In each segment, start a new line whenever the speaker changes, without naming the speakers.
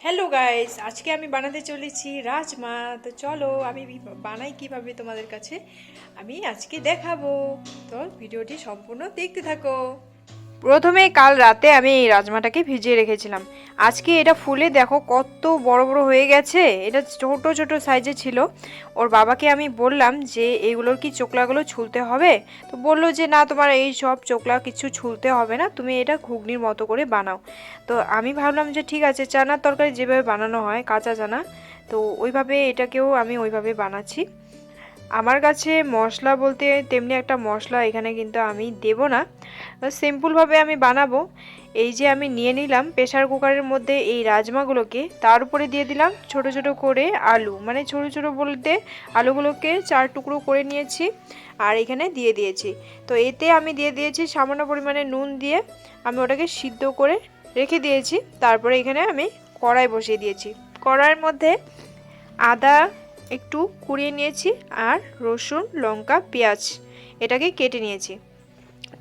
Hello guys, আজকে আমি বানাতে চলেছি রাজমা। তো চলো আমি বানাই কিভাবে তোমাদের কাছে আমি আজকে দেখাবো। তো ভিডিওটি সম্পূর্ণ দেখতে থাকো। প্রথমে কাল রাতে আমি এই রাজমাটাকে ভিজিয়ে রেখেছিলাম। আজকে এটা ফুলে দেখো কত বড় বড় হয়ে গেছে। এটা ছোট ছোট সাইজে ছিল। ওর বাবাকে আমি বললাম যে এইগুলোর কি চোকলাগুলো ছুলতে হবে, তো বললো যে না, তোমার এই সব চোকলা কিছু ছুলতে হবে না, তুমি এটা ঘুগনির মতো করে বানাও। তো আমি ভাবলাম যে ঠিক আছে, চানার তরকারি যেভাবে বানানো হয় কাঁচা চানা, তো ওইভাবে এটাকেও আমি ওইভাবে বানাচ্ছি। আমার কাছে মশলা বলতে তেমনি একটা মশলা এখানে কিন্তু আমি দেব না, সিম্পলভাবে আমি বানাবো। এই যে আমি নিয়ে নিলাম প্রেসার কুকারের মধ্যে এই রাজমাগুলোকে, তার উপরে দিয়ে দিলাম ছোট ছোট করে আলু, মানে ছোট ছোট বলতে আলুগুলোকে 4 টুকরো করে নিয়েছি আর এখানে দিয়ে দিয়েছি। তো এতে আমি দিয়ে দিয়েছি সামান্য পরিমাণে নুন দিয়ে আমি ওটাকে সিদ্ধ করে রেখে দিয়েছি। তারপরে এখানে আমি কড়াই বসিয়ে দিয়েছি। কড়াইয়ের মধ্যে আদা একটু কুড়িয়ে নিয়েছি আর রসুন, লঙ্কা, পেঁয়াজ এটাকে কেটে নিয়েছি।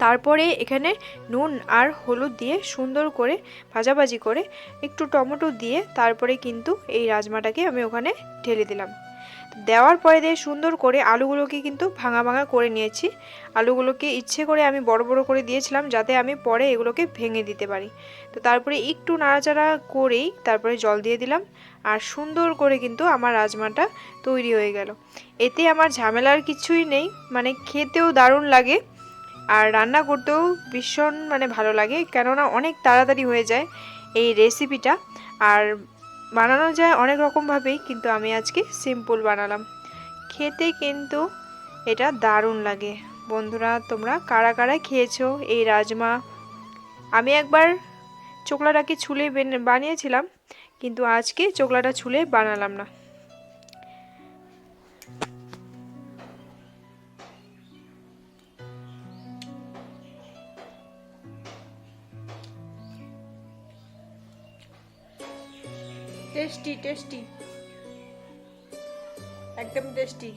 তারপরে এখানে নুন আর হলুদ দিয়ে সুন্দর করে ভাজাভাজি করে একটু টমেটো দিয়ে তারপরে কিন্তু এই রাজমাটাকে আমি ওখানে ঢেলে দিলাম। দেওয়ার পরে দিয়ে সুন্দর করে আলুগুলোকে কিন্তু ভাঙা ভাঙা করে নিয়েছি। আলুগুলোকে ইচ্ছে করে আমি বড় বড় করে দিয়েছিলাম যাতে আমি পরে এগুলোকে ভেঙে দিতে পারি। তো তারপরে একটু নাড়াচাড়া করেই তারপরে জল দিয়ে দিলাম আর সুন্দর করে কিন্তু আমার রাজমাটা তৈরি হয়ে গেল। এতে আমার ঝামেলার কিছুই নেই, মানে খেতেও দারুণ লাগে আর রান্না করতেও ভীষণ ভালো লাগে, কেননা অনেক তাড়াতাড়ি হয়ে যায় এই রেসিপিটা। আর বানানো যায় অনেক রকমভাবেই, কিন্তু আমি আজকে সিম্পল বানালাম। খেতে কিন্তু এটা দারুণ লাগে। বন্ধুরা, তোমরা কারা কারা খেয়েছো এই রাজমা? আমি একবার চোকলাটাকে ছুলে বানিয়েছিলাম, কিন্তু আজকে চোকলাটা ছুলে বানালাম না। টেস্টি টেস্টি, একদম টেস্টি।